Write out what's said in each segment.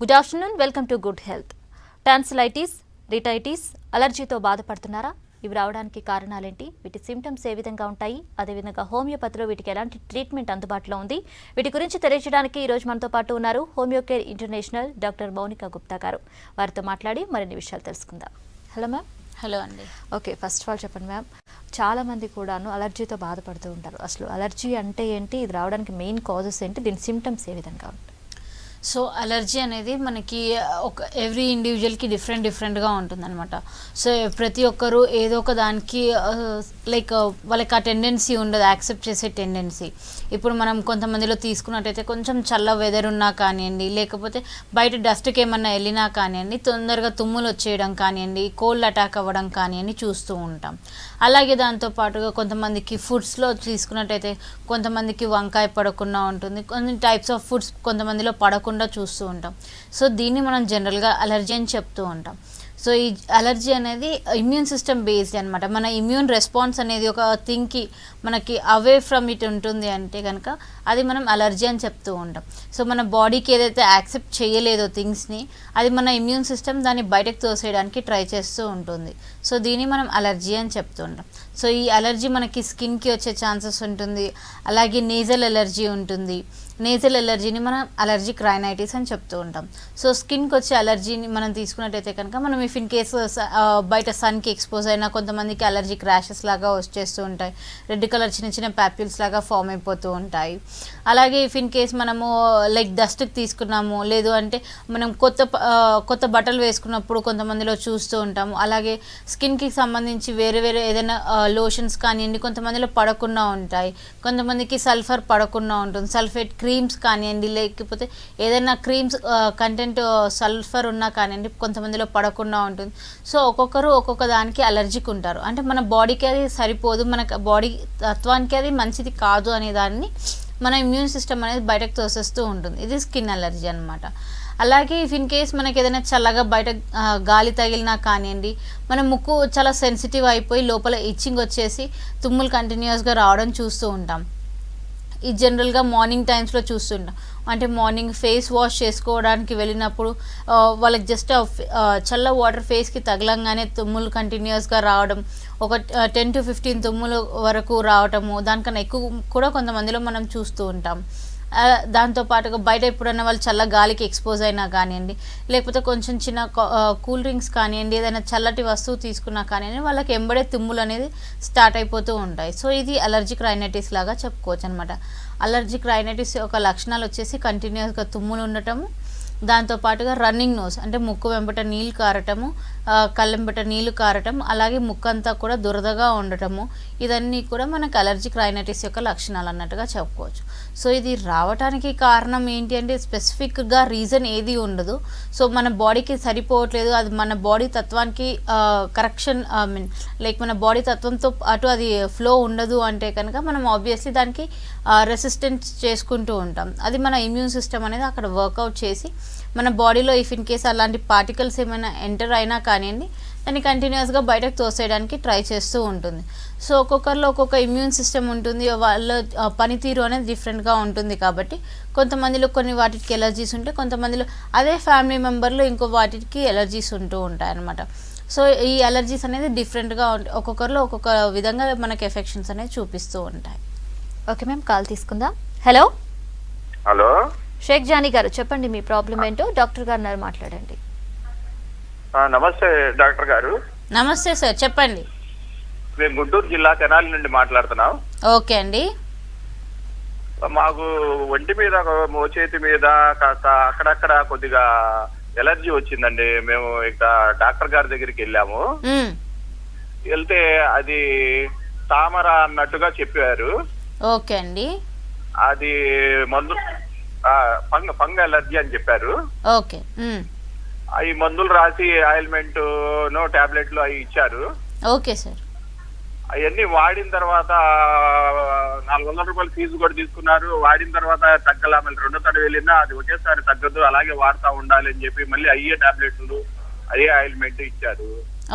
Good afternoon, welcome to good health. Tonsillitis, rhinitis, అలర్జీతో బాధపడుతున్నారా? ఇవి రావడానికి కారణాలేంటి? వీటి సిమ్టమ్స్ ఏ విధంగా ఉంటాయి? అదేవిధంగా హోమియోపతిలో వీటికి ఎలాంటి ట్రీట్మెంట్ అందుబాటులో ఉంది? వీటి గురించి తెలియజేయడానికి ఈ రోజు మనతో పాటు ఉన్నారు హోమియోకేర్ ఇంటర్నేషనల్ డాక్టర్ మౌనిక గుప్తా గారు. వారితో మాట్లాడి మరిన్ని విషయాలు తెలుసుకుందాం. Hello ma'am. హలో అండి. ఓకే, ఫస్ట్ ఆఫ్ ఆల్ చెప్పండి మ్యామ్, చాలామంది కూడాను అలర్జీతో బాధపడుతూ ఉంటారు. అసలు అలర్జీ అంటే ఏంటి? ఇది రావడానికి మెయిన్ కాజెస్ ఏంటి? దీని సిమ్టమ్స్ ఏ విధంగా ఉంటాయి? సో అలర్జీ అనేది మనకి ఎవ్రీ ఇండివిజువల్కి డిఫరెంట్గా ఉంటుందన్నమాట. సో ప్రతి ఒక్కరు ఏదో ఒక దానికి లైక్ వాళ్ళకి ఆ టెండెన్సీ ఉండదు, యాక్సెప్ట్ చేసే టెండెన్సీ. ఇప్పుడు మనం కొంతమందిలో తీసుకున్నట్టయితే కొంచెం చల్ల వెదర్ ఉన్నా కానివ్వండి, లేకపోతే బయట డస్ట్కి ఏమన్నా వెళ్ళినా కానివ్వండి, తొందరగా తుమ్ములు వచ్చేయడం కానివ్వండి, కోల్డ్ అటాక్ అవ్వడం కానివ్వండి చూస్తూ ఉంటాం. అలాగే దాంతోపాటుగా కొంతమందికి ఫుడ్స్లో తీసుకున్నట్టయితే కొంతమందికి వంకాయ పడకుండా ఉంటుంది, కొన్ని టైప్స్ ఆఫ్ ఫుడ్స్ కొంతమందిలో పడకుండా చూస్తూ ఉంటాం. సో దీన్ని మనం జనరల్గా అలర్జీ అని చెప్తూ ఉంటాం. సో ఈ అలర్జీ అనేది ఇమ్యూన్ సిస్టమ్ బేస్డ్ అనమాట. మన ఇమ్యూన్ రెస్పాన్స్ అనేది ఒక థింగ్కి మనకి అవే ఫ్రమ్ ఇట్ ఉంటుంది అంటే కనుక అది మనం అలర్జీ అని చెప్తూ ఉంటాం. సో మన బాడీకి ఏదైతే యాక్సెప్ట్ చేయలేదో థింగ్స్ని, అది మన ఇమ్యూన్ సిస్టమ్ దాన్ని బయటకు తోసేయడానికి ట్రై చేస్తూ ఉంటుంది. సో దీన్ని మనం అలర్జీ అని చెప్తూ ఉంటాం. సో ఈ అలర్జీ మనకి స్కిన్కి వచ్చే ఛాన్సెస్ ఉంటుంది, అలాగే నేజల్ అలర్జీ ఉంటుంది. నేజల్ అలర్జీని మనం అలర్జిక్ రైనైటిస్ అని చెప్తూ ఉంటాం. సో స్కిన్కి వచ్చే అలర్జీని మనం తీసుకున్నట్టయితే కనుక మనం ఇఫ్ ఇన్ కేసు బయట సన్కి ఎక్స్పోజ్ అయినా కొంతమందికి అలర్జిక్ ర్యాషెస్ లాగా వచ్చేస్తూ ఉంటాయి, రెడ్ కలర్ చిన్న చిన్న ప్యాప్యూల్స్ లాగా ఫామ్ అయిపోతూ ఉంటాయి. అలాగే ఇఫ్ ఇన్ కేస్ మనము లైక్ డస్ట్కి తీసుకున్నాము, లేదు అంటే మనం కొత్త బట్టలు వేసుకున్నప్పుడు కొంతమందిలో చూస్తూ ఉంటాము. అలాగే స్కిన్కి సంబంధించి వేరే ఏదైనా లోషన్స్ కానివ్వండి కొంతమందిలో పడకుండా ఉంటాయి, కొంతమందికి సల్ఫర్ పడకుండా ఉంటుంది, సల్ఫేట్ క్రీమ్స్ కానివ్వండి, లేకపోతే ఏదైనా క్రీమ్స్ కంటెంట్ సల్ఫర్ ఉన్నా కానివ్వండి కొంతమందిలో పడకుండా ఉంటుంది. సో ఒక్కొక్కరు ఒక్కొక్క దానికి అలర్జిక్ ఉంటారు. అంటే మన బాడీకి అది సరిపోదు, మన బాడీ తత్వానికి అది మంచిది కాదు అనే దాన్ని మన ఇమ్యూన్ సిస్టమ్ అనేది బయటకు తోసేస్తూ ఉంటుంది. ఇది స్కిన్ అలర్జీ అనమాట. అలాగే ఇఫ్ ఇన్ కేస్ మనకి ఏదైనా చల్లగా బయట గాలి తగిలినా కానివ్వండి, మన ముక్కు చాలా సెన్సిటివ్ అయిపోయి లోపల ఇచ్చింగ్ వచ్చేసి తుమ్ములు కంటిన్యూస్గా రావడం చూస్తూ ఉంటాం. ఈ జనరల్గా మార్నింగ్ టైమ్స్లో చూస్తుంటాం. అంటే మార్నింగ్ ఫేస్ వాష్ చేసుకోవడానికి వెళ్ళినప్పుడు వాళ్ళకి జస్ట్ చల్ల వాటర్ ఫేస్కి తగలంగానే తుమ్ములు కంటిన్యూస్గా రావడం, ఒక 10 to 15 తుమ్ములు వరకు రావటము, దానికన్నా ఎక్కువ కూడా కొంతమందిలో మనం చూస్తూ ఉంటాం. దాంతోపాటుగా బయట ఎప్పుడన్నా వాళ్ళు చల్ల గాలికి ఎక్స్పోజ్ అయినా కానివ్వండి, లేకపోతే కొంచెం చిన్న కూల్ డ్రింక్స్ కానివ్వండి, ఏదైనా చల్లటి వస్తువు తీసుకున్నా కానివ్వండి, వాళ్ళకి ఎంబడే తుమ్ములు అనేది స్టార్ట్ అయిపోతూ ఉంటాయి. సో ఇది అలర్జిక్ రైనైటిస్ లాగా చెప్పుకోవచ్చు అనమాట. అలర్జిక్ రైనైటిస్ యొక్క లక్షణాలు వచ్చేసి కంటిన్యూస్గా తుమ్ములు ఉండటము, దాంతోపాటుగా రన్నింగ్ నోస్ అంటే ముక్కు వెంబట నీళ్ళు కారటము, కళ్ళెంబట నీళ్లు కారటం, అలాగే ముక్కంతా కూడా దురదగా ఉండటము, ఇదన్నీ కూడా మనకు అలర్జిక్ రైనైటిస్ యొక్క లక్షణాలు అన్నట్టుగా చెప్పుకోవచ్చు. సో ఇది రావడానికి కారణం ఏంటి అంటే స్పెసిఫిక్గా రీజన్ ఏది ఉండదు. సో మన బాడీకి సరిపోవట్లేదు, అది మన బాడీ తత్వానికి కరెక్షన్ లైక్ మన బాడీ తత్వంతో అటు అది ఫ్లో ఉండదు అంటే కనుక మనం ఆబ్వియస్లీ దానికి రెసిస్టెన్స్ చేసుకుంటూ ఉంటాం. అది మన ఇమ్యూన్ సిస్టమ్ అనేది అక్కడ వర్కౌట్ చేసి మన బాడీలో ఇఫ్ ఇన్ కేస్ అలాంటి పార్టికల్స్ ఏమైనా ఎంటర్ అయినా కానివ్వండి దాన్ని కంటిన్యూస్గా బయటకు తోసేయడానికి ట్రై చేస్తూ ఉంటుంది. సో ఒక్కొక్కరిలో ఒక్కొక్క ఇమ్యూన్ సిస్టమ్ ఉంటుంది, వాళ్ళ పనితీరు అనేది డిఫరెంట్గా ఉంటుంది. కాబట్టి కొంతమందిలో కొన్ని వాటికి ఎలర్జీస్ ఉంటాయి, కొంతమందిలో అదే ఫ్యామిలీ మెంబర్లో ఇంకో వాటికి ఎలర్జీస్ ఉంటూ ఉంటాయి అన్నమాట. సో ఈ ఎలర్జీస్ అనేది డిఫరెంట్గా ఉంటాయి, ఒక్కొక్కరిలో ఒక్కొక్క విధంగా మనకి ఎఫెక్షన్స్ అనేది చూపిస్తూ ఉంటాయి. ఓకే మ్యామ్, కాల్ తీసుకుందాం. హలో. హలో, షేక్ జానీ గారు చెప్పండి, మీ ప్రాబ్లం ఏంటో డాక్టర్ గారు మాట్లాడండి. నమస్తే డాక్టర్ గారు. నమస్తే సార్, చెప్పండి. మేము గుంటూరు జిల్లా తెనాలి నుండి మాట్లాడుతున్నాం. ఓకే అండి. మాకు ఒంటి మీద మోచేతి మీద కాస్త అక్కడక్కడ కొద్దిగా ఎలర్జీ వచ్చిందండి. మేము ఇక డాక్టర్ గారి దగ్గరికి వెళ్ళాము. వెళ్తే అది తామర అన్నట్టుగా చెప్పారు. ఓకే అండి. అది మందు ఫంగ ఎలర్జీ అని చెప్పారు. ఓకే. అవి మందులు రాసి ఆయిల్మెంట్ టాబ్లెట్లు అవి ఇచ్చారు. Okay sir. అవన్నీ వాడిన తర్వాత 400 రూపాయలు ఫీజు కూడా తీసుకున్నారు. వాడిన తర్వాత తగ్గలా, మళ్ళీ రెండో తడ వెళ్ళినా అది ఒకేసారి తగ్గదు, అలాగే వాడుతూ ఉండాలి అని చెప్పి మళ్ళీ అయ్యే టాబ్లెట్లు అయ్యే ఆయిల్మెంట్ ఇచ్చారు.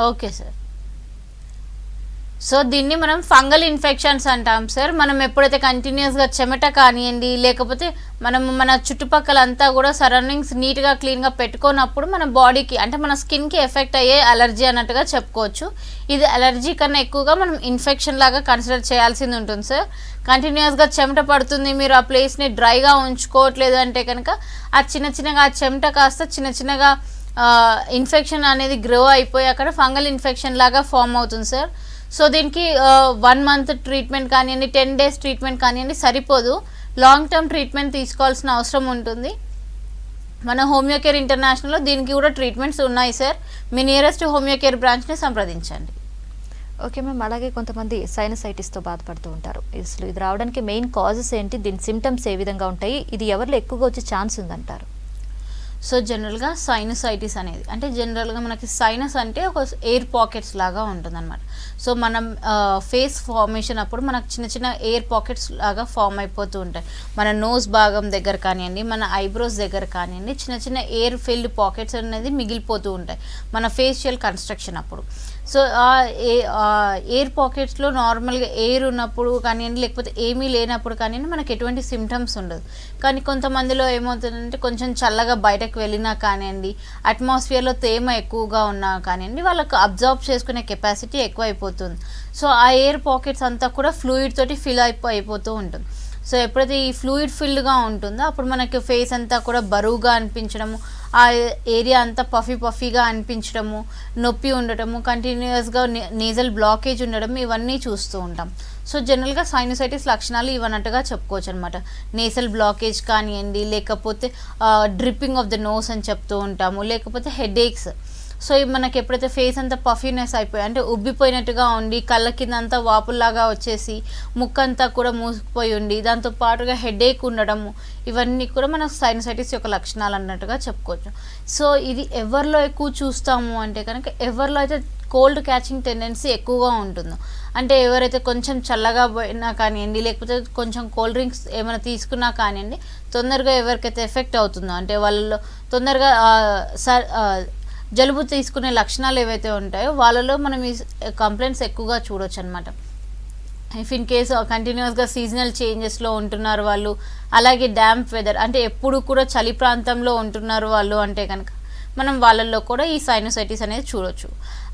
Okay sir. సో దీన్ని మనం ఫంగల్ ఇన్ఫెక్షన్స్ అంటాం సార్. మనం ఎప్పుడైతే కంటిన్యూస్గా చెమట కానివ్వండి, లేకపోతే మనం మన చుట్టుపక్కల అంతా కూడా సరౌండింగ్స్ నీట్గా క్లీన్గా పెట్టుకున్నప్పుడు మన బాడీకి అంటే మన స్కిన్కి ఎఫెక్ట్ అయ్యే అలర్జీ అన్నట్టుగా చెప్పుకోవచ్చు. ఇది అలర్జీ కన్నా ఎక్కువగా మనం ఇన్ఫెక్షన్ లాగా కన్సిడర్ చేయాల్సింది ఉంటుంది సార్. కంటిన్యూస్గా చెమట పడుతుంది, మీరు ఆ ప్లేస్ని డ్రైగా ఉంచుకోవట్లేదు అంటే కనుక ఆ చిన్నగా ఆ చెమట కాస్త చిన్నగా ఇన్ఫెక్షన్ అనేది గ్రో అయిపోయి అక్కడ ఫంగల్ ఇన్ఫెక్షన్ లాగా ఫామ్ అవుతుంది సార్. సో దీనికి 1 month ట్రీట్మెంట్ కానివ్వండి, 10 days ట్రీట్మెంట్ కానివ్వండి సరిపోదు. లాంగ్ టర్మ్ ట్రీట్మెంట్ తీసుకోవాల్సిన అవసరం ఉంటుంది. మన హోమియో కేర్ ఇంటర్నేషనల్లో దీనికి కూడా ట్రీట్మెంట్స్ ఉన్నాయి సార్. మీ నియరెస్ట్ హోమియో కేర్ బ్రాంచ్ని సంప్రదించండి. ఓకే మ్యామ్, అలాగే కొంతమంది సైనసైటిస్తో బాధపడుతూ ఉంటారు. అసలు ఇది రావడానికి మెయిన్ కాజెస్ ఏంటి, దీని సిమ్టమ్స్ ఏ విధంగా ఉంటాయి, ఇది ఎవరిలో ఎక్కువగా వచ్చే ఛాన్స్ ఉందంటారు? సో జనరల్గా సైనసైటిస్ అనేది అంటే జనరల్గా మనకి సైనస్ అంటే ఒక ఎయిర్ పాకెట్స్ లాగా ఉంటుందన్నమాట. సో మనం ఫేస్ ఫార్మేషన్ అప్పుడు మనకు చిన్న ఎయిర్ పాకెట్స్ లాగా ఫామ్ అయిపోతూ ఉంటాయి. మన నోస్ భాగం దగ్గర కానివ్వండి, మన ఐబ్రోస్ దగ్గర కానివ్వండి, చిన్న ఎయిర్ ఫిల్డ్ పాకెట్స్ అనేది మిగిలిపోతూ ఉంటాయి మన ఫేషియల్ కన్స్ట్రక్షన్ అప్పుడు. సో ఆ ఎయిర్ పాకెట్స్లో నార్మల్గా ఎయిర్ ఉన్నప్పుడు కానివ్వండి, లేకపోతే ఏమీ లేనప్పుడు కానివ్వండి మనకి ఎటువంటి సిమ్టమ్స్ ఉండదు. కానీ కొంతమందిలో ఏమవుతుందంటే కొంచెం చల్లగా బయటకు వెళ్ళినా కానివ్వండి, అట్మాస్ఫియర్లో తేమ ఎక్కువగా ఉన్నా కానివ్వండి, వాళ్ళకు అబ్జర్వ్ చేసుకునే కెపాసిటీ ఎక్కువ అయిపోతుంది. సో ఆ ఎయిర్ పాకెట్స్ అంతా కూడా ఫ్లూయిడ్ తోటి ఫిల్ అయిపోతూ ఉంటుంది. సో ఎప్పుడైతే ఈ ఫ్లూయిడ్ ఫిల్డ్గా ఉంటుందో అప్పుడు మనకి ఫేస్ అంతా కూడా బరువుగా అనిపించడము, ఆ ఏరియా అంతా పఫీగా అనిపించడము, నొప్పి ఉండటము, కంటిన్యూస్గా నేజల్ బ్లాకేజ్ ఉండడం ఇవన్నీ చూస్తూ ఉంటాం. సో జనరల్గా సైనసైటిస్ లక్షణాలు ఇవన్నట్టుగా చెప్పుకోవచ్చు అనమాట. నేసల్ బ్లాకేజ్ కానివ్వండి, లేకపోతే డ్రిప్పింగ్ ఆఫ్ ద నోస్ అని చెప్తూ ఉంటాము, లేకపోతే హెడేక్స్. సో మనకి ఎప్పుడైతే ఫేస్ అంతా పఫీనెస్ అయిపోయి అంటే ఉబ్బిపోయినట్టుగా ఉండి కళ్ళ కింద అంతా వాపుల్లాగా వచ్చేసి ముక్కంతా కూడా మూసుకుపోయి ఉండి దాంతో పాటుగా హెడేక్ ఉండడము, ఇవన్నీ కూడా మన సైనసైటిస్ యొక్క లక్షణాలు అన్నట్టుగా చెప్పుకోవచ్చు. సో ఇది ఎవరిలో ఎక్కువ చూస్తాము అంటే కనుక ఎవరిలో అయితే కోల్డ్ క్యాచింగ్ టెండెన్సీ ఎక్కువగా ఉంటుందో, అంటే ఎవరైతే కొంచెం చల్లగా పోయినా కానివ్వండి, లేకపోతే కొంచెం కోల్డ్ డ్రింక్స్ ఏమైనా తీసుకున్నా కానివ్వండి, తొందరగా ఎవరికైతే ఎఫెక్ట్ అవుతుందో అంటే వాళ్ళలో తొందరగా జలుబు తీసుకునే లక్షణాలు ఏవైతే ఉంటాయో వాళ్ళలో మనం ఈ కంప్లైంట్స్ ఎక్కువగా చూడొచ్చు అనమాట. ఇఫ్ ఇన్ కేసు కంటిన్యూస్గా సీజనల్ చేంజెస్లో ఉంటున్నారు వాళ్ళు, అలాగే డ్యాంప్ వెదర్ అంటే ఎప్పుడు కూడా చలి ప్రాంతంలో ఉంటున్నారు వాళ్ళు అంటే కనుక మనం వాళ్ళల్లో కూడా ఈ సైనసైటిస్ అనేది చూడొచ్చు.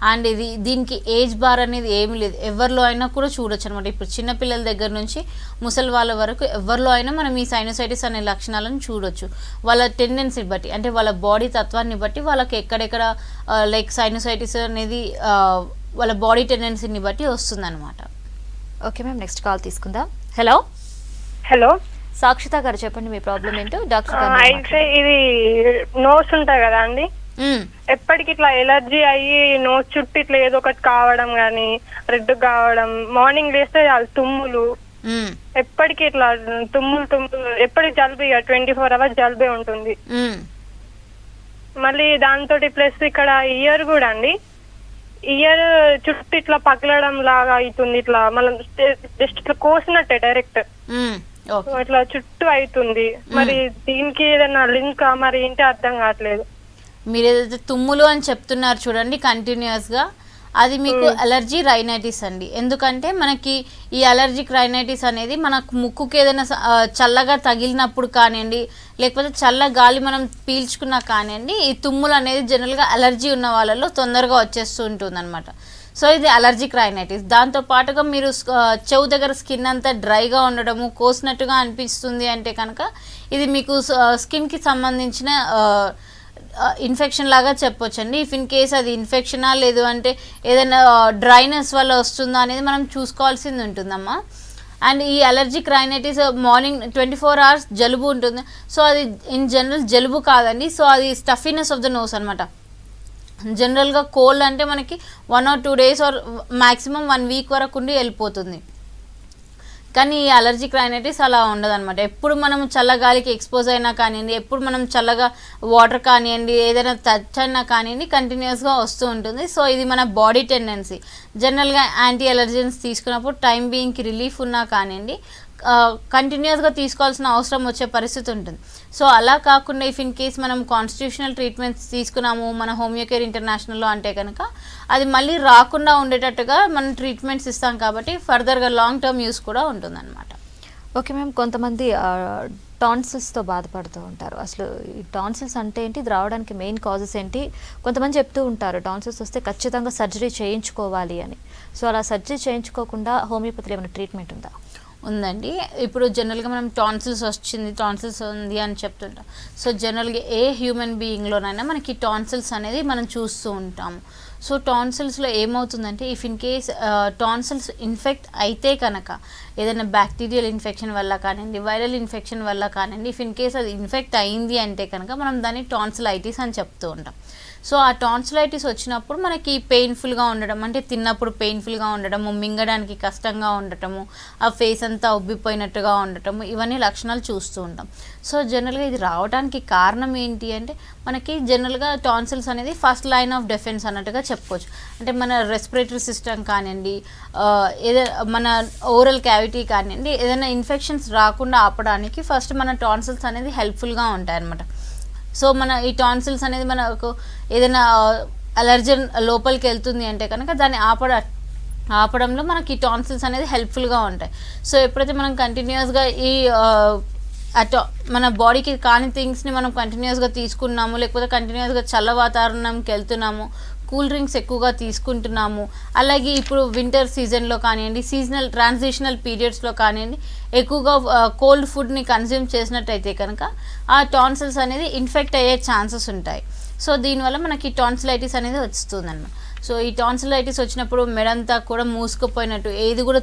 అండ్ దీనికి ఏజ్ బార్ అనేది ఏమీ లేదు, ఎవరిలో అయినా కూడా చూడొచ్చు అనమాట. ఇప్పుడు చిన్నపిల్లల దగ్గర నుంచి ముసలి వాళ్ళ వరకు ఎవరిలో అయినా మనం ఈ సైనసైటిస్ అనే లక్షణాలను చూడొచ్చు. వాళ్ళ టెండెన్సీ బట్టి అంటే వాళ్ళ బాడీ తత్వాన్ని బట్టి వాళ్ళకి ఎక్కడెక్కడ లైక్ సైనసైటిస్ అనేది వాళ్ళ బాడీ టెండెన్సీని బట్టి వస్తుందన్నమాట. ఓకే మ్యామ్, నెక్స్ట్ కాల్ తీసుకుందాం. హలో హలో, సాక్షిత గారు చెప్పండి మీ ప్రాబ్లం ఏంటో డాక్టర్ గారు. అయితే ఇది నోస్ ఉంటాయి కదా అండి, ఎప్పటికి ఇట్లా ఎలర్జీ అయ్యి నోస్ చుట్టూ ఇట్లా ఏదో ఒకటి కావడం గానీ రెడ్ కావడం, మార్నింగ్ లేస్తే తుమ్ములు, ఎప్పటికి ఇట్లా తుమ్ములు ఎప్పటికి జలుబు, 24 hours జలుబే ఉంటుంది. మళ్ళీ దాంతో ప్లస్ ఇక్కడ ఇయర్ కూడా అండి, ఇయర్ చుట్టూ ఇట్లా పగలడం లాగా అవుతుంది, ఇట్లా మనం జస్ట్ ఇట్లా కోసినట్టే డైరెక్ట్ ఇట్లా చుట్టూ అవుతుంది. మరి దీనికి ఏదైనా లింక్ మరి ఏంటి అర్థం కావట్లేదు. మీరు ఏదైతే తుమ్ములు అని చెప్తున్నారు చూడండి కంటిన్యూస్గా, అది మీకు అలర్జీ రైనైటిస్ అండి. ఎందుకంటే మనకి ఈ అలర్జిక్ రైనైటిస్ అనేది మనకు ముక్కుకి ఏదైనా చల్లగా తగిలినప్పుడు కానివ్వండి, లేకపోతే చల్ల గాలి మనం పీల్చుకున్నా కానివ్వండి, ఈ తుమ్ములు అనేది జనరల్గా అలర్జీ ఉన్న వాళ్ళలో తొందరగా వచ్చేస్తూ ఉంటుంది అనమాట. సో ఇది అలర్జిక్ రైనైటిస్. దాంతోపాటుగా మీరు చెవు దగ్గర స్కిన్ అంతా డ్రైగా ఉండడము, కోసినట్టుగా అనిపిస్తుంది అంటే కనుక ఇది మీకు స్కిన్కి సంబంధించిన ఇన్ఫెక్షన్ లాగా చెప్పొచ్చండి. ఇఫ్ ఇన్ కేస్ అది ఇన్ఫెక్షనా లేదు అంటే ఏదైనా డ్రైనెస్ వల్ల వస్తుందా అనేది మనం చూసుకోవాల్సింది ఉంటుందమ్మా. అండ్ ఈ అలర్జిక్ రైనైటిస్ మార్నింగ్ 24 hours జలుబు ఉంటుంది. సో అది ఇన్ జనరల్ జలుబు కాదండి, సో అది స్టఫీనెస్ ఆఫ్ ద నోస్ అనమాట. జనరల్గా కోల్డ్ అంటే మనకి 1 or 2 days or maximum 1 week వరకు ఉండి వెళ్ళిపోతుంది. కానీ ఈ అలర్జిక్ రైనైటిస్ అలా ఉండదన్నమాట. ఎప్పుడు మనం చల్లగాలికి ఎక్స్పోజ్ అయినా కానివ్వండి, ఎప్పుడు మనం చల్లగా వాటర్ కానివ్వండి, ఏదైనా టచ్ అయినా కానివ్వండి, కంటిన్యూస్గా వస్తూ ఉంటుంది. సో ఇది మన బాడీ టెండెన్సీ. జనరల్గా యాంటీ అలర్జెన్స్ తీసుకున్నప్పుడు టైం బీయింగ్కి రిలీఫ్ ఉన్నా కానివ్వండి, కంటిన్యూస్గా తీసుకోవాల్సిన అవసరం వచ్చే పరిస్థితి ఉంటుంది. సో అలా కాకుండా ఇఫ్ ఇన్ కేస్ మనం కాన్స్టిట్యూషనల్ ట్రీట్మెంట్స్ తీసుకున్నాము మన హోమియోకేర్ ఇంటర్నేషనల్లో అంటే కనుక అది మళ్ళీ రాకుండా ఉండేటట్టుగా మనం ట్రీట్మెంట్స్ ఇస్తాం కాబట్టి ఫర్దర్గా లాంగ్ టర్మ్ యూస్ కూడా ఉంటుందన్నమాట. ఓకే మ్యామ్, కొంతమంది టాన్సిల్స్తో బాధపడుతూ ఉంటారు. అసలు ఈ టాన్సిల్స్ అంటే ఏంటి, ఇది రావడానికి మెయిన్ కాజెస్ ఏంటి? కొంతమంది చెప్తూ ఉంటారు టాన్సిల్స్ వస్తే ఖచ్చితంగా సర్జరీ చేయించుకోవాలి అని. సో అలా సర్జరీ చేయించుకోకుండా హోమియోపతిలో ఏమైనా ట్రీట్మెంట్ ఉందా? ఉందండి. ఇప్పుడు జనరల్గా మనం టాన్సిల్స్ ఉంది అని చెప్తుంటాం. సో జనరల్గా ఏ హ్యూమన్ బీయింగ్లోనైనా మనకి టాన్సిల్స్ అనేది మనం చూస్తూ ఉంటాము. సో టాన్సిల్స్లో ఏమవుతుందంటే if in case tonsils infect అయితే కనుక ఏదైనా బ్యాక్టీరియల్ ఇన్ఫెక్షన్ వల్ల కానివ్వండి, వైరల్ ఇన్ఫెక్షన్ వల్ల కానివ్వండి, ఇఫ్ ఇన్ కేస్ అది ఇన్ఫెక్ట్ అయింది అంటే కనుక మనం దాన్ని టాన్సిలైటిస్ అని చెప్తూ ఉంటాం. సో ఆ టాన్సిలైటిస్ వచ్చినప్పుడు మనకి పెయిన్ఫుల్గా ఉండడం, అంటే తిన్నప్పుడు పెయిన్ఫుల్గా ఉండటము, మింగడానికి కష్టంగా ఉండటము, ఆ ఫేస్ అంతా ఉబ్బిపోయినట్టుగా ఉండటము, ఇవన్నీ లక్షణాలు చూస్తూ ఉంటాం. సో జనరల్గా ఇది రావడానికి కారణం ఏంటి అంటే మనకి జనరల్గా టాన్సిల్స్ అనేది ఫస్ట్ లైన్ ఆఫ్ డిఫెన్స్ అన్నట్టుగా చెప్పుకోవచ్చు. అంటే మన రెస్పిరేటరీ సిస్టమ్ కానివ్వండి, ఏదైనా మన ఓరల్ క్యావిటీ కానివ్వండి, ఏదైనా ఇన్ఫెక్షన్స్ రాకుండా ఆపడానికి ఫస్ట్ మన టాన్సిల్స్ అనేది హెల్ప్ఫుల్గా ఉంటాయి అన్నమాట. సో మన ఈ టాన్సిల్స్ అనేది మనకు ఏదైనా అలర్జన్ లోపలికి వెళ్తుంది అంటే కనుక దాన్ని ఆపడంలో మనకి ఈ టాన్సిల్స్ అనేది హెల్ప్ఫుల్గా ఉంటాయి. సో ఎప్పుడైతే మనం కంటిన్యూస్గా ఈ మన బాడీకి కాని థింగ్స్ని మనం కంటిన్యూస్గా తీసుకున్నాము, లేకపోతే కంటిన్యూస్గా చల్ల వాతావరణంకి వెళ్తున్నాము, కూల్ డ్రింక్స్ ఎక్కువగా తీసుకుంటున్నాము, అలాగే ఇప్పుడు వింటర్ సీజన్లో కానివ్వండి, సీజనల్ ట్రాన్సిషనల్ పీరియడ్స్లో కానివ్వండి ఎక్కువగా కోల్డ్ ఫుడ్ని కన్జ్యూమ్ చేసినట్టయితే కనుక ఆ టాన్సిల్స్ అనేది ఇన్ఫెక్ట్ అయ్యే ఛాన్సెస్ ఉంటాయి. సో దీనివల్ల మనకి టాన్సిలైటిస్ అనేది వస్తుంది అన్నమాట. సో ఈ టాన్సిలైటిస్ వచ్చినప్పుడు మెడంతా కూడా మూసుకుపోయినట్టు, ఏది కూడా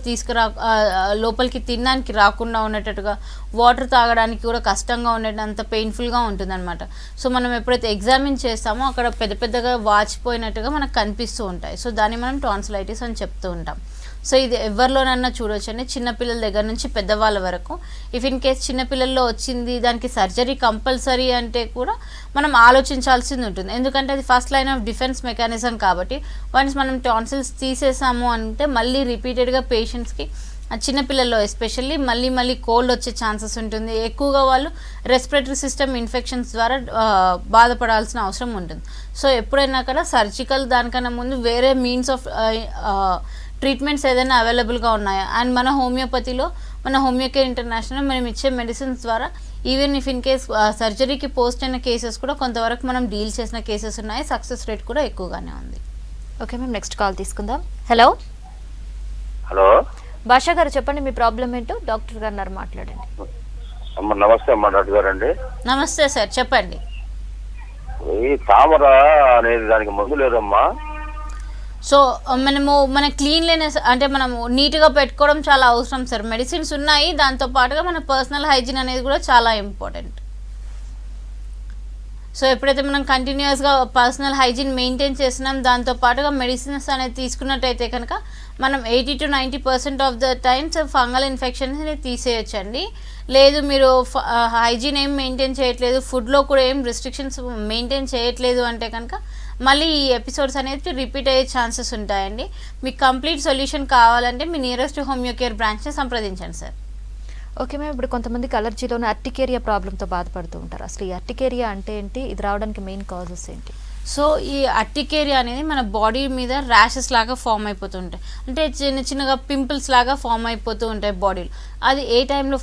లోపలికి తినడానికి రాకుండా ఉండేటట్టుగా, వాటర్ తాగడానికి కూడా కష్టంగా ఉండేటంత పెయిన్ఫుల్గా ఉంటుందన్నమాట. సో మనం ఎప్పుడైతే ఎగ్జామిన్ చేస్తామో అక్కడ పెద్ద పెద్దగా వాచిపోయినట్టుగా మనకు కనిపిస్తూ ఉంటాయి. సో దాన్ని మనం టాన్సిలైటిస్ అని చెప్తూ ఉంటాం. సో ఇది ఎవరిలోనన్నా చూడవచ్చు అండి, చిన్నపిల్లల దగ్గర నుంచి పెద్దవాళ్ళ వరకు. ఇఫ్ ఇన్ కేస్ చిన్నపిల్లల్లో వచ్చింది దానికి సర్జరీ కంపల్సరీ అంటే కూడా మనం ఆలోచించాల్సింది ఉంటుంది. ఎందుకంటే అది first line of defence mechanism కాబట్టి వన్స్ మనం టాన్సిల్స్ తీసేసాము అంటే మళ్ళీ రిపీటెడ్గా పేషెంట్స్కి చిన్నపిల్లల్లో ఎస్పెషల్లీ మళ్ళీ కోల్డ్ వచ్చే ఛాన్సెస్ ఉంటుంది. ఎక్కువగా వాళ్ళు రెస్పిరేటరీ సిస్టమ్ ఇన్ఫెక్షన్స్ ద్వారా బాధపడాల్సిన అవసరం ఉంటుంది. సో ఎప్పుడైనా కూడా సర్జికల్ దానికన్నా ముందు వేరే మీన్స్ ఆఫ్ ట్రీట్మెంట్స్ ఏదైనా అవైలబుల్గా ఉన్నాయా? అండ్ మన హోమియోపతిలో మన హోమియోకేర్ ఇంటర్నేషనల్ మనం ఇచ్చే మెడిసిన్స్ ద్వారా ఈవెన్ ఇఫ్ ఇన్ కేస్ సర్జరీకి పోస్ట్ అయిన కేసెస్ కూడా కొంతవరకు మనం డీల్ చేసిన కేసెస్ ఉన్నాయి. సక్సెస్ రేట్ కూడా ఎక్కువగానే ఉంది. ఓకే మ్యామ్, నెక్స్ట్ కాల్ తీసుకుందాం. హలో హలో భాషా గారు, చెప్పండి మీ ప్రాబ్లం ఏంటో, డాక్టర్ గారు ఉన్నారు, మాట్లాడండి. నమస్తే అమ్మ డాక్టర్ గారు అండి. నమస్తే సార్, చెప్పండి. ఈ తామర అనేది దానికి మందు లేదమ్మా? సో మన క్లీన్లీనెస్ అంటే మనము నీట్గా పెట్టుకోవడం చాలా అవసరం సార్. మెడిసిన్స్ ఉన్నాయి, దాంతోపాటుగా మన పర్సనల్ హైజీన్ అనేది కూడా చాలా ఇంపార్టెంట్. సో ఎప్పుడైతే మనం కంటిన్యూస్గా పర్సనల్ హైజీన్ మెయింటైన్ చేస్తున్నాం, దాంతోపాటుగా మెడిసిన్స్ అనేది తీసుకున్నట్టయితే కనుక మనం 80 to 90% of the times fungal ఇన్ఫెక్షన్స్ని తీసేయచ్చండి. లేదు మీరు హైజీన్ ఏం మెయింటైన్ చేయట్లేదు, ఫుడ్లో కూడా ఏం రిస్ట్రిక్షన్స్ మెయింటైన్ చేయట్లేదు అంటే కనుక మళ్ళీ ఈ ఎపిసోడ్స్ అనేది రిపీట్ అయ్యే ఛాన్సెస్ ఉంటాయండి. మీకు కంప్లీట్ సొల్యూషన్ కావాలంటే మీ నియరెస్ట్ హోమియోకేర్ బ్రాంచ్ని సంప్రదించండి సార్. ఓకే మ్యామ్, ఇప్పుడు కొంతమందికి అలర్జీలోనే అర్టికేరియా ప్రాబ్లంతో బాధపడుతూ ఉంటారు. అసలు ఈ అర్టికేరియా అంటే ఏంటి, ఇది రావడానికి మెయిన్ కాజెస్ ఏంటి? సో ఈ అర్టికేరియా అనేది మన బాడీ మీద ర్యాషెస్ లాగా ఫామ్ అయిపోతుంటాయి, అంటే చిన్నగా పింపుల్స్ లాగా ఫామ్ అయిపోతూ ఉంటాయి బాడీలో. అది ఏ టైంలో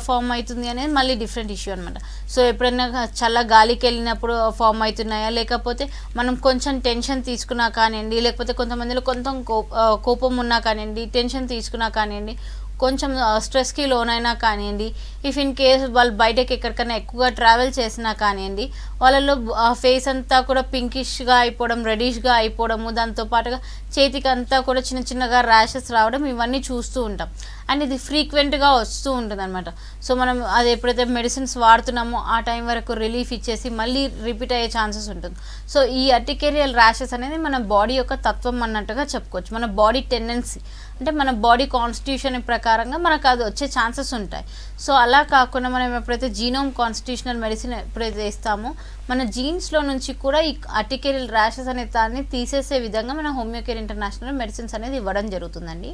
ఫామ్ అవుతుంది అనేది మళ్ళీ డిఫరెంట్ ఇష్యూ అనమాట. సో ఎప్పుడైనా చల్ల గాలికి వెళ్ళినప్పుడు ఫామ్ అవుతున్నాయా, లేకపోతే మనం కొంచెం టెన్షన్ తీసుకున్నా కానివ్వండి, లేకపోతే కొంతమందిలో కొంచెం కోపం ఉన్నా కానివ్వండి, టెన్షన్ తీసుకున్నా కానివ్వండి, కొంచెం స్ట్రెస్కి లోనైనా కానివ్వండి, ఇఫ్ ఇన్ కేస్ వాళ్ళు బయటకి ఎక్కడికైనా ఎక్కువగా ట్రావెల్ చేసినా కానివ్వండి, వాళ్ళలో ఫేస్ అంతా కూడా పింకిష్గా అయిపోవడం, రెడిష్గా అయిపోవడము, దాంతోపాటుగా చేతికి అంతా కూడా చిన్నగా ర్యాషెస్ రావడం, ఇవన్నీ చూస్తూ ఉంటాం. అండ్ ఇది ఫ్రీక్వెంట్గా వస్తూ ఉంటుంది అనమాట. సో మనం అది ఎప్పుడైతే మెడిసిన్స్ వాడుతున్నామో ఆ టైం వరకు రిలీఫ్ ఇచ్చేసి మళ్ళీ రిపీట్ అయ్యే ఛాన్సెస్ ఉంటుంది. సో ఈ అర్టికేరియల్ ర్యాషెస్ అనేది మన బాడీ యొక్క తత్వం అన్నట్టుగా చెప్పుకోవచ్చు. మన బాడీ టెండెన్సీ అంటే మన బాడీ కాన్స్టిట్యూషన్ ప్రకారంగా మనకు అది వచ్చే ఛాన్సెస్ ఉంటాయి. సో అలా కాకుండా మనం ఎప్పుడైతే జీనోమ్ కాన్స్టిట్యూషనల్ మెడిసిన్ ఎప్పుడైతే ఇస్తామో మన జీన్స్లో నుంచి కూడా ఈ అర్టికేరియల్ ర్యాషెస్ అనే దాన్ని తీసేసే విధంగా మన హోమియోకేర్ ఇంటర్నేషనల్ మెడిసిన్స్ అనేది ఇవ్వడం జరుగుతుందండి.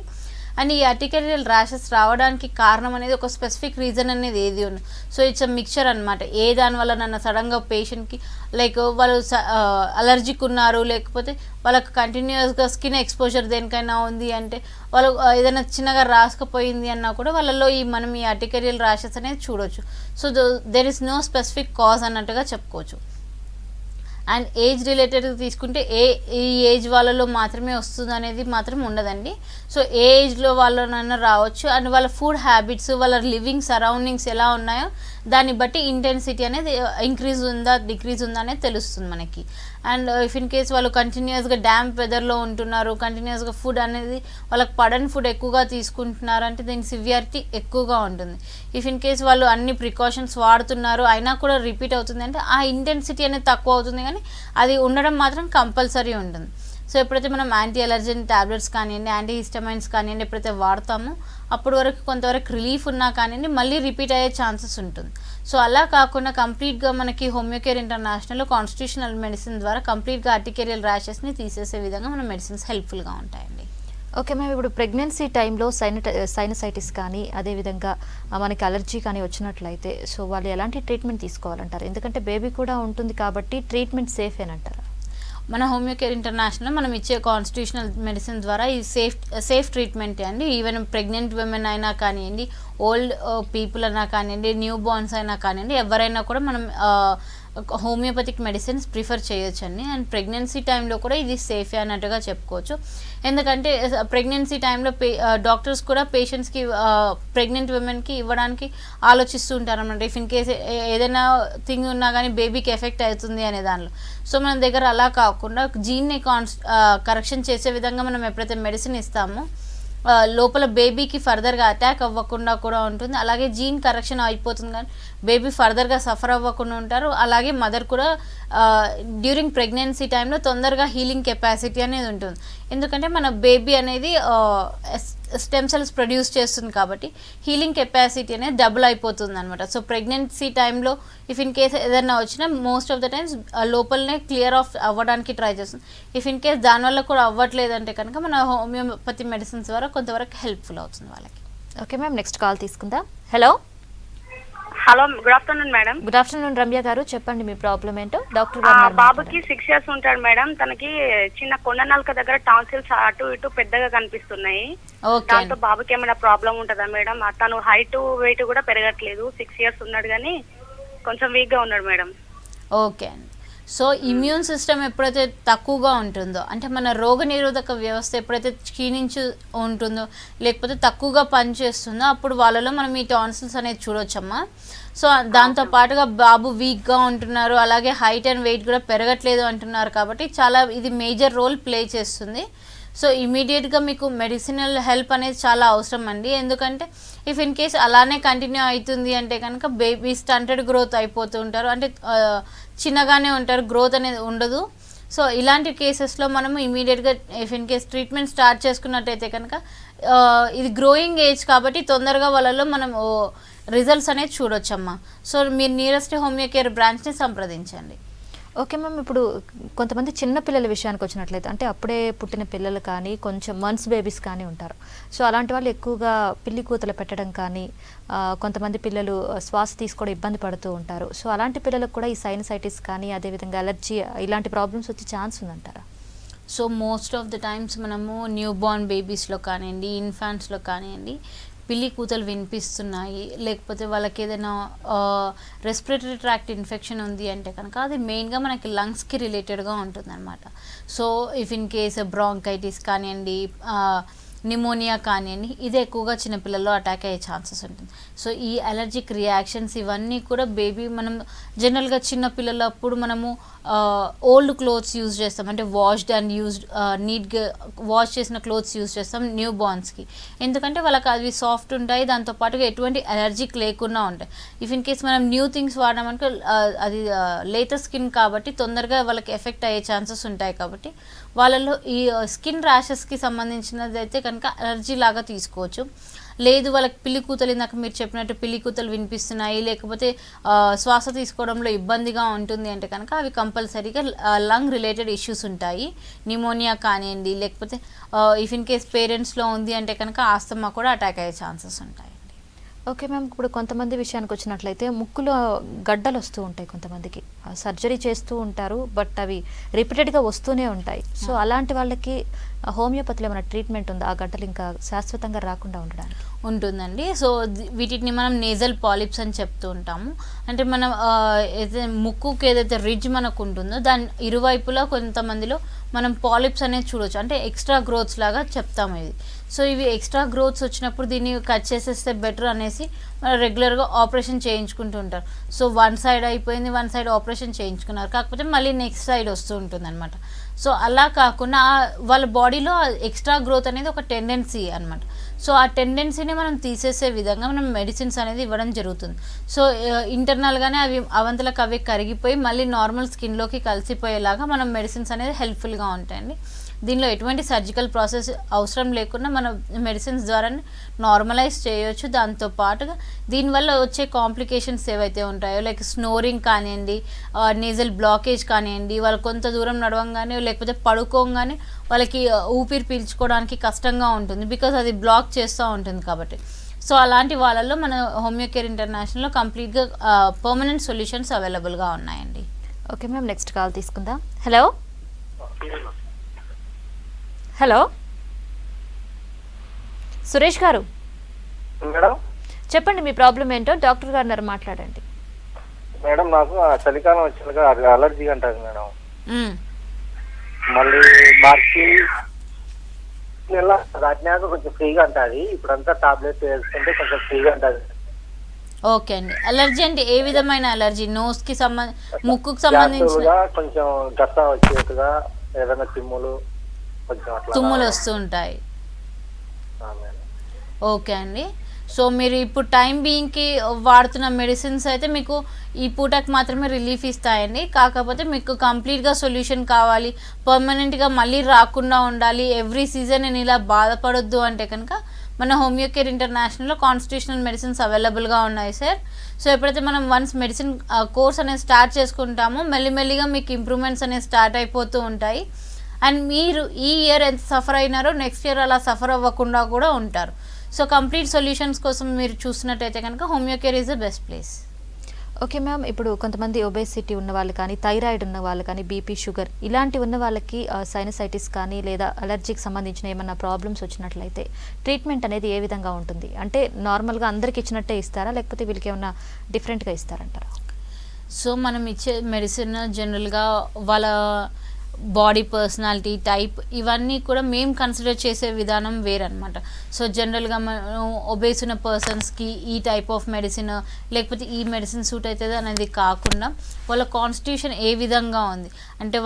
అండ్ ఈ అర్టికేరియల్ ర్యాషెస్ రావడానికి కారణం అనేది ఒక స్పెసిఫిక్ రీజన్ అనేది ఏది ఉంది. సో ఇట్స్ అ మిక్చర్ అనమాట. ఏ దానివల్ల నన్ను సడన్గా పేషెంట్కి లైక్ వాళ్ళు అలర్జిక్ ఉన్నారు, లేకపోతే వాళ్ళకి కంటిన్యూస్గా స్కిన్ ఎక్స్పోజర్ దేనికైనా ఉంది అంటే, వాళ్ళు ఏదైనా చిన్నగా రాసుకపోయింది అన్నా కూడా వాళ్ళలో మనం ఈ అర్టికేరియల్ ర్యాషెస్ అనేది చూడొచ్చు. So there is no specific cause అన్నట్టుగా చెప్పుకోవచ్చు. అండ్ ఏజ్ రిలేటెడ్ తీసుకుంటే ఈ ఏజ్ వాళ్ళలో మాత్రమే వస్తుంది అనేది మాత్రం ఉండదండి. సో ఏ ఏజ్లో వాళ్ళనైనా రావచ్చు. అండ్ వాళ్ళ ఫుడ్ హ్యాబిట్స్, వాళ్ళ లివింగ్ సరౌండింగ్స్ ఎలా ఉన్నాయో దాన్ని బట్టి ఇంటెన్సిటీ అనేది ఇంక్రీజ్ ఉందా డిక్రీజ్ ఉందా అనేది తెలుస్తుంది మనకి. అండ్ ఇఫ్ ఇన్ కేస్ వాళ్ళు కంటిన్యూస్గా డ్యాంప్ వెదర్లో ఉంటున్నారు, కంటిన్యూస్గా ఫుడ్ అనేది వాళ్ళకి పడని ఫుడ్ ఎక్కువగా తీసుకుంటున్నారు అంటే దీని సివియారిటీ ఎక్కువగా ఉంటుంది. ఇఫ్ ఇన్ కేస్ వాళ్ళు అన్ని ప్రికాషన్స్ వాడుతున్నారు అయినా కూడా రిపీట్ అవుతుంది అంటే ఆ ఇంటెన్సిటీ అనేది తక్కువ అవుతుంది, కానీ అది ఉండడం మాత్రం కంపల్సరీ ఉంటుంది. సో ఎప్పుడైతే మనం యాంటీ అలర్జెన్ ట్యాబ్లెట్స్ కానివ్వండి, యాంటీ హిస్టమైన్స్ కానివ్వండి ఎప్పుడైతే వాడతామో అప్పటి వరకు కొంతవరకు రిలీఫ్ ఉన్నా కానివ్వండి మళ్ళీ రిపీట్ అయ్యే ఛాన్సెస్ ఉంటుంది. సో అలా కాకుండా కంప్లీట్గా మనకి హోమియోకేర్ ఇంటర్నేషనల్ కాన్స్టిట్యూషనల్ మెడిసిన్ ద్వారా కంప్లీట్గా అర్టికేరియల్ ర్యాషెస్ని తీసేసే విధంగా మన మెడిసిన్స్ హెల్ప్ఫుల్గా ఉంటాయండి. ఓకే మ్యామ్, ఇప్పుడు ప్రెగ్నెన్సీ టైంలో సైనసైటిస్ కానీ అదేవిధంగా మనకి అలర్జీ కానీ వచ్చినట్లయితే సో వాళ్ళు ఎలాంటి ట్రీట్మెంట్ తీసుకోవాలంటారు? ఎందుకంటే బేబీ కూడా ఉంటుంది కాబట్టి ట్రీట్మెంట్ సేఫ్ ఏనంటారా? మన హోమియోకేర్ ఇంటర్నేషనల్ మనం ఇచ్చే కాన్స్టిట్యూషనల్ మెడిసిన్ ద్వారా ఈ సేఫ్ ట్రీట్మెంట్ అండి. ఈవెన్ ప్రెగ్నెంట్ విమెన్ అయినా కానివ్వండి, ఓల్డ్ పీపుల్ అయినా కానివ్వండి, న్యూ బోర్న్స్ అయినా కానివ్వండి, ఎవరైనా కూడా మనం హోమియోపతిక్ మెడిసిన్స్ ప్రిఫర్ చేయొచ్చండి. అండ్ ప్రెగ్నెన్సీ టైంలో కూడా ఇది సేఫే అన్నట్టుగా చెప్పుకోవచ్చు. ఎందుకంటే ప్రెగ్నెన్సీ టైంలో డాక్టర్స్ కూడా పేషెంట్స్కి ప్రెగ్నెంట్ విమెన్కి ఇవ్వడానికి ఆలోచిస్తూ ఉంటారు అన్నమాట. ఇఫ్ ఇన్ కేస్ ఏదైనా థింగ్ ఉన్నా కానీ బేబీకి ఎఫెక్ట్ అవుతుంది అనే దానిలో. సో మన దగ్గర అలా కాకుండా జీన్ని కరెక్షన్ చేసే విధంగా మనం ఎప్పుడైతే మెడిసిన్ ఇస్తామో లోపల బేబీకి ఫర్దర్గా అటాక్ అవ్వకుండా కూడా ఉంటుంది. అలాగే జీన్ కరెక్షన్ అయిపోతుంది కానీ బేబీ ఫర్దర్గా సఫర్ అవ్వకుండా ఉంటారు. అలాగే మదర్ కూడా డ్యూరింగ్ ప్రెగ్నెన్సీ టైంలో తొందరగా హీలింగ్ కెపాసిటీ అనేది ఉంటుంది. ఎందుకంటే మన బేబీ అనేది స్టెమ్ సెల్స్ ప్రొడ్యూస్ చేస్తుంది కాబట్టి హీలింగ్ కెపాసిటీ అనేది డబుల్ అయిపోతుంది అనమాట. సో ప్రెగ్నెన్సీ టైంలో ఇఫ్ ఇన్ కేస్ ఏదైనా వచ్చినా మోస్ట్ ఆఫ్ ద టైమ్స్ లోపలనే క్లియర్ ఆఫ్ అవ్వడానికి ట్రై చేస్తుంది. ఇఫ్ ఇన్ కేస్ దానివల్ల కూడా అవ్వట్లేదు అంటే కనుక మన హోమియోపతి మెడిసిన్స్ ద్వారా కొంతవరకు హెల్ప్ఫుల్ అవుతుంది వాళ్ళకి. ఓకే మ్యామ్, నెక్స్ట్ కాల్ తీసుకుందాం. Hello hello, good afternoon madam. Good afternoon Ramya గారు, చెప్పండి మీ ప్రాబ్లం ఏంటో. డాక్టర్ గారు బాబుకి 6 years ఉంటాడు మేడం. తనకి చిన్న కొండ నలక దగ్గర టాన్సిల్స్ అటు ఇటు పెద్దగా కనిపిస్తున్నాయి. దాంతో బాబుకి ఏమైనా ప్రాబ్లం ఉంటుందా మేడం? తను హైట్ వెయిట్ కూడా పెరగట్లేదు. 6 years ఉన్నాడు కానీ కొంచెం వీక్ గా ఉన్నాడు మేడం. ఓకే అండి. సో ఇమ్యూన్ సిస్టమ్ ఎప్పుడైతే తక్కువగా ఉంటుందో అంటే మన రోగనిరోధక వ్యవస్థ ఎప్పుడైతే క్షీణించి ఉంటుందో లేకపోతే తక్కువగా పనిచేస్తుందో అప్పుడు వాళ్ళలో మనం ఈ టాన్సిల్స్ అనేది చూడొచ్చమ్మా. సో దాంతో పాటుగా బాబు వీక్గా ఉంటున్నారు, అలాగే హైట్ అండ్ వెయిట్ కూడా పెరగట్లేదు అంటున్నారు కాబట్టి చాలా ఇది మేజర్ రోల్ ప్లే చేస్తుంది. సో ఇమీడియట్గా మీకు మెడిసినల్ హెల్ప్ అనేది చాలా అవసరం అండి. ఎందుకంటే ఇఫ్ ఇన్ కేస్ అలానే కంటిన్యూ అవుతుంది అంటే కనుక బేబీ స్టంటెడ్ గ్రోత్ అయిపోతూ ఉంటారు, అంటే చిన్నగానే ఉంటారు, గ్రోత్ అనేది ఉండదు. సో ఇలాంటి కేసెస్లో మనము ఇమీడియట్గా if in case treatment start చేసుకున్నట్టయితే కనుక ఇది గ్రోయింగ్ ఏజ్ కాబట్టి తొందరగా వాళ్ళలో మనం రిజల్ట్స్ అనేది చూడొచ్చమ్మా. సో మీరు నియరెస్ట్ హోమియోకేర్ బ్రాంచ్ని సంప్రదించండి. ఓకే మ్యామ్, ఇప్పుడు కొంతమంది చిన్న పిల్లల విషయానికి వచ్చినట్లయితే అంటే అప్పుడే పుట్టిన పిల్లలు కానీ కొంచెం మంత్స్ బేబీస్ కానీ ఉంటారు. సో అలాంటి వాళ్ళు ఎక్కువగా పిల్లి కూతలు పెట్టడం కానీ కొంతమంది పిల్లలు శ్వాస తీసుకోవడం ఇబ్బంది పడుతూ ఉంటారు. సో అలాంటి పిల్లలకు కూడా ఈ సైనసైటిస్ కానీ అదేవిధంగా అలర్జీ ఇలాంటి ప్రాబ్లమ్స్ వచ్చే ఛాన్స్ ఉందంటారా? So most of the times మనము న్యూ బార్న్ బేబీస్లో కానివ్వండి, ఇన్ఫాంట్స్లో కానివ్వండి పిల్లి కూతలు వినిపిస్తున్నాయి, లేకపోతే వాళ్ళకి ఏదైనా రెస్పిరేటరీ ట్రాక్ట్ ఇన్ఫెక్షన్ ఉంది అంటే కనుక అది మెయిన్గా మనకి లంగ్స్కి రిలేటెడ్గా ఉంటుందన్నమాట. So if in case bronchitis కానివ్వండి, నిమోనియా కానివ్వండి, ఇది ఎక్కువగా చిన్నపిల్లల్లో అటాక్ అయ్యే ఛాన్సెస్ ఉంటుంది. సో ఈ అలర్జిక్ రియాక్షన్స్ ఇవన్నీ కూడా బేబీ మనం జనరల్గా చిన్నపిల్లలప్పుడు మనము ఓల్డ్ క్లోత్స్ యూజ్ చేస్తాం, అంటే వాష్డ్ అండ్ యూజ్డ్ నీట్గా వాష్ చేసిన క్లోత్స్ యూజ్ చేస్తాం న్యూ బార్న్స్కి. ఎందుకంటే వాళ్ళకి అవి సాఫ్ట్ ఉంటాయి, దాంతోపాటుగా ఎటువంటి అలర్జిక్ లేకుండా ఉంటాయి. ఇఫ్ ఇన్ కేస్ మనం న్యూ థింగ్స్ వాడినామనుకో అది లేటెస్ట్ స్కిన్ కాబట్టి తొందరగా వాళ్ళకి ఎఫెక్ట్ అయ్యే ఛాన్సెస్ ఉంటాయి. కాబట్టి వాళ్ళలో ఈ స్కిన్ ర్యాషెస్కి సంబంధించినది అయితే కనుక అలర్జీ లాగా తీసుకోవచ్చు. లేదు వాళ్ళకి పిల్లి కూతలు, ఇందాక మీరు చెప్పినట్టు పిల్లి కూతలు వినిపిస్తున్నాయి, లేకపోతే శ్వాస తీసుకోవడంలో ఇబ్బందిగా ఉంటుంది అంటే కనుక అవి కంపల్సరీగా లంగ్ రిలేటెడ్ ఇష్యూస్ ఉంటాయి. నిమోనియా కానివ్వండి, లేకపోతే ఇఫ్ ఇన్ కేస్ పేరెంట్స్లో ఉంది అంటే కనుక ఆస్తమా కూడా అటాక్ అయ్యే ఛాన్సెస్ ఉంటాయి. ఓకే మ్యామ్, ఇప్పుడు కొంతమంది విషయానికి వచ్చినట్లయితే ముక్కులో గడ్డలు వస్తూ ఉంటాయి, కొంతమందికి సర్జరీ చేస్తూ ఉంటారు, బట్ అవి రిపీటెడ్గా వస్తూనే ఉంటాయి. సో అలాంటి వాళ్ళకి హోమియోపతిలో ఏమైనా ట్రీట్మెంట్ ఉందా ఆ గడ్డలు ఇంకా శాశ్వతంగా రాకుండా ఉండడానికి? ఉంటుందండి. సో వీటిని మనం నేజల్ పాలిప్స్ అని చెప్తూ ఉంటాము. అంటే మనం ఏదైతే ముక్కుకి ఏదైతే రిడ్జ్ మనకు ఉంటుందో దాని ఇరువైపులా కొంతమందిలో మనం పాలిప్స్ అనేది చూడవచ్చు. అంటే ఎక్స్ట్రా గ్రోత్స్ లాగా చెప్తాము ఇది. సో ఇవి ఎక్స్ట్రా గ్రోత్స్ వచ్చినప్పుడు దీన్ని కట్ చేసేస్తే బెటర్ అనేసి రెగ్యులర్గా ఆపరేషన్ చేయించుకుంటూ ఉంటారు. సో వన్ సైడ్ అయిపోయింది, వన్ సైడ్ ఆపరేషన్ చేయించుకున్నారు, కాకపోతే మళ్ళీ నెక్స్ట్ సైడ్ వస్తూ ఉంటుంది అనమాట. సో అలా కాకుండా వాళ్ళ బాడీలో ఎక్స్ట్రా గ్రోత్ అనేది ఒక టెండెన్సీ అనమాట. సో ఆ టెండెన్సీని మనం తీసేసే విధంగా మనం మెడిసిన్స్ అనేది ఇవ్వడం జరుగుతుంది. సో ఇంటర్నల్గానే అవి అవంతలకు అవి కరిగిపోయి మళ్ళీ నార్మల్ స్కిన్లోకి కలిసిపోయేలాగా మనం మెడిసిన్స్ అనేది హెల్ప్ఫుల్గా ఉంటాయండి. దీనిలో ఎటువంటి సర్జికల్ ప్రాసెస్ అవసరం లేకుండా మన మెడిసిన్స్ ద్వారా నార్మలైజ్ చేయొచ్చు. దాంతోపాటుగా దీనివల్ల వచ్చే కాంప్లికేషన్స్ ఏవైతే ఉంటాయో, లైక్ స్నోరింగ్ కానివ్వండి, నేజల్ బ్లాకేజ్ కానివ్వండి, వాళ్ళు కొంత దూరం నడవంగానే లేకపోతే పడుకోగానే వాళ్ళకి ఊపిరి పీల్చుకోవడానికి కష్టంగా ఉంటుంది, బికాజ్ అది బ్లాక్ చేస్తూ ఉంటుంది కాబట్టి. సో అలాంటి వాళ్ళల్లో మన హోమియోకేర్ ఇంటర్నేషనల్లో కంప్లీట్గా పర్మనెంట్ సొల్యూషన్స్ అవైలబుల్గా ఉన్నాయండి. ఓకే మ్యామ్, నెక్స్ట్ కాల్ తీసుకుందాం. హలో హలో సురేష్ గారు, మేడం చెప్పండి మీ ప్రాబ్లం ఏంటో, డాక్టర్ గారు ఉన్నారు, మాట్లాడండి. మేడం నాకు చలికాలం వచ్చాక అలర్జీ అంటారు మేడం. మళ్ళీ మార్చి నెల దాటినాక కొంచెం ఫ్రీగా ఉంటుంది. ఇప్పుడంతా టాబ్లెట్ వేసుకుంటే కొంచెం ఫ్రీగా ఉంటుంది. ఓకే అండి. అలర్జీ అంటే ఏ విధమైన అలర్జీ? నోస్కి ముక్కుకు సంబంధించిన కొంచెం గట్ట వచ్చేట్టుగా ఏదైనా తుమ్ములు వస్తూ ఉంటాయి. ఓకే అండి. సో మీరు ఇప్పుడు టైం బీయింగ్కి వాడుతున్న మెడిసిన్స్ అయితే మీకు ఈ పూటకి మాత్రమే రిలీఫ్ ఇస్తాయండి. కాకపోతే మీకు కంప్లీట్గా సొల్యూషన్ కావాలి, పర్మనెంట్గా మళ్ళీ రాకుండా ఉండాలి, ఎవ్రీ సీజన్ నేను ఇలా బాధపడొద్దు అంటే కనుక మన హోమియోకేర్ ఇంటర్నేషనల్లో కాన్స్టిట్యూషనల్ మెడిసిన్స్ అవైలబుల్గా ఉన్నాయి సార్. సో ఎప్పుడైతే మనం వన్స్ మెడిసిన్ కోర్స్ అనేది స్టార్ట్ చేసుకుంటామో మెల్లిమెల్లిగా మీకు ఇంప్రూవ్మెంట్స్ అనేవి స్టార్ట్ అయిపోతూ ఉంటాయి. అండ్ మీరు ఈ ఇయర్ ఎంత సఫర్ అయినారో నెక్స్ట్ ఇయర్ అలా సఫర్ అవ్వకుండా కూడా ఉంటారు. సో కంప్లీట్ సొల్యూషన్స్ కోసం మీరు చూసినట్టయితే కనుక Homeocare is the best place. Okay ma'am, ఇప్పుడు కొంతమంది ఒబేసిటీ ఉన్న వాళ్ళు కానీ, థైరాయిడ్ ఉన్న వాళ్ళు కానీ, బీపీ, షుగర్ ఇలాంటి ఉన్న వాళ్ళకి సైనసైటిస్ కానీ లేదా అలర్జీకి సంబంధించిన ఏమన్నా ప్రాబ్లమ్స్ వచ్చినట్లయితే ట్రీట్మెంట్ అనేది ఏ విధంగా ఉంటుంది? అంటే నార్మల్గా అందరికి ఇచ్చినట్టే ఇస్తారా, లేకపోతే వీళ్ళకి ఏమన్నా డిఫరెంట్గా ఇస్తారంటారా? సో మనం ఇచ్చే మెడిసిన్ జనరల్గా వాళ్ళ బాడీ పర్సనాలిటీ టైప్ ఇవన్నీ కూడా మేము కన్సిడర్ చేసే విధానం వేరనమాట. సో జనరల్గా మనం ఒబేస్ ఉన్న పర్సన్స్కి ఈ టైప్ ఆఫ్ మెడిసిన్ లేకపోతే ఈ మెడిసిన్ సూట్ అవుతుంది అనేది కాకుండా వాళ్ళ కాన్స్టిట్యూషన్ ఏ విధంగా ఉంది, అంటే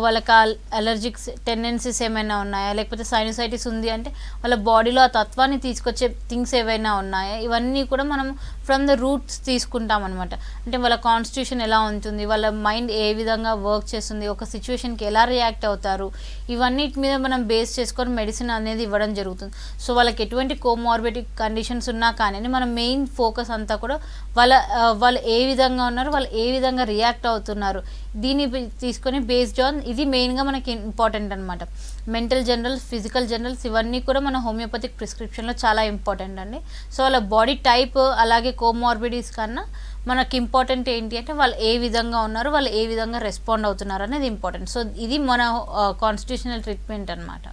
వాళ్ళకి అలర్జిక్ టెండెన్సీస్ ఏమైనా ఉన్నాయా, లేకపోతే సైనసైటిస్ ఉంది అంటే వాళ్ళ బాడీలో ఆ తత్వాన్ని తీసుకొచ్చే థింగ్స్ ఏవైనా ఉన్నాయా, ఇవన్నీ కూడా మనం ఫ్రమ్ ద రూట్స్ తీసుకుంటాం అనమాట. అంటే వాళ్ళ కాన్స్టిట్యూషన్ ఎలా ఉంటుంది, వాళ్ళ మైండ్ ఏ విధంగా వర్క్ చేస్తుంది, ఒక సిచ్యువేషన్కి ఎలా రియాక్ట్ అవుతారు, ఇవన్నిటి మీద మనం బేస్ చేసుకొని మెడిసిన్ అనేది ఇవ్వడం జరుగుతుంది. సో వాళ్ళకి ఎటువంటి కోమార్బిడిక్ కండిషన్స్ ఉన్నా కానీ మన మెయిన్ ఫోకస్ అంతా కూడా వాళ్ళు ఏ విధంగా ఉన్నారు, వాళ్ళు ఏ విధంగా రియాక్ట్ అవుతున్నారు, దీన్ని తీసుకొని బేస్డ్ ఆన్ ఇది మెయిన్గా మనకి ఇంపార్టెంట్ అనమాట. మెంటల్ జనరల్స్, ఫిజికల్ జనరల్స్ ఇవన్నీ కూడా మన హోమియోపతిక్ ప్రిస్క్రిప్షన్లో చాలా ఇంపార్టెంట్ అండి. సో వాళ్ళ బాడీ టైప్ అలాగే కోమార్బిడిటీస్ కన్నా మనకి ఇంపార్టెంట్ ఏంటి అంటే వాళ్ళు ఏ విధంగా ఉన్నారు, వాళ్ళు ఏ విధంగా రెస్పాండ్ అవుతున్నారు అనేది ఇంపార్టెంట్. సో ఇది మన కాన్స్టిట్యూషనల్ ట్రీట్మెంట్ అనమాట.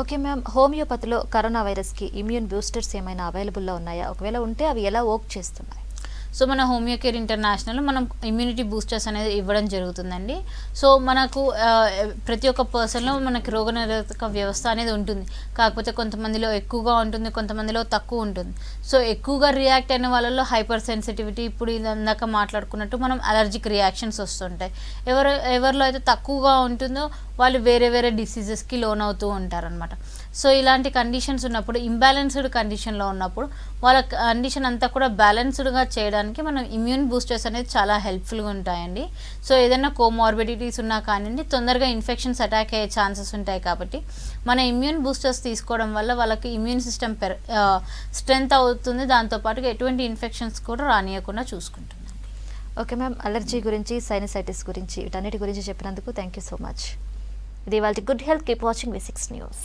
ఓకే మ్యామ్, హోమియోపతిలో కరోనా వైరస్కి ఇమ్యూన్ బూస్టర్స్ ఏమైనా అవైలబుల్లో ఉన్నాయా? ఒకవేళ ఉంటే అవి ఎలా వర్క్ చేస్తున్నాయి? సో మన హోమియోకేర్ ఇంటర్నేషనల్ మనం ఇమ్యూనిటీ బూస్టర్స్ అనేది ఇవ్వడం జరుగుతుందండి. సో మనకు ప్రతి ఒక్క పర్సన్లో మనకి రోగనిరోధక వ్యవస్థ అనేది ఉంటుంది, కాకపోతే కొంతమందిలో ఎక్కువగా ఉంటుంది, కొంతమందిలో తక్కువ ఉంటుంది. సో ఎక్కువగా రియాక్ట్ అయిన వాళ్ళలో హైపర్ సెన్సిటివిటీ, ఇప్పుడు ఇందాక మాట్లాడుకున్నట్టు మనం అలర్జిక్ రియాక్షన్స్ వస్తుంటాయి. ఎవరిలో అయితే తక్కువగా ఉంటుందో వాళ్ళు వేరే వేరే డిసీజెస్కి లోన్ అవుతూ ఉంటారనమాట. సో ఇలాంటి కండిషన్స్ ఉన్నప్పుడు, ఇంబ్యాలెన్స్డ్ కండిషన్లో ఉన్నప్పుడు వాళ్ళ కండిషన్ అంతా కూడా బ్యాలెన్స్డ్గా చేయడానికి చేసుకోవడానికి మనం ఇమ్యూన్ బూస్టర్స్ అనేది చాలా హెల్ప్ఫుల్గా ఉంటాయండి. సో ఏదైనా కోమార్బిడిటీస్ ఉన్నా కానివ్వండి, తొందరగా ఇన్ఫెక్షన్స్ అటాక్ అయ్యే ఛాన్సెస్ ఉంటాయి. కాబట్టి మన ఇమ్యూన్ బూస్టర్స్ తీసుకోవడం వల్ల వాళ్ళకి ఇమ్యూన్ సిస్టమ్ స్ట్రెంగ్త్ అవుతుంది. దాంతోపాటుగా ఎటువంటి ఇన్ఫెక్షన్స్ కూడా రానియకుండా చూసుకుంటుంది. ఓకే మ్యామ్, అలర్జీ గురించి, సైనసైటిస్ గురించి, వీటన్నిటి గురించి చెప్పినందుకు థ్యాంక్ యూ సో మచ్. ఇది వాళ్ళ good health. Keep watching V6 news.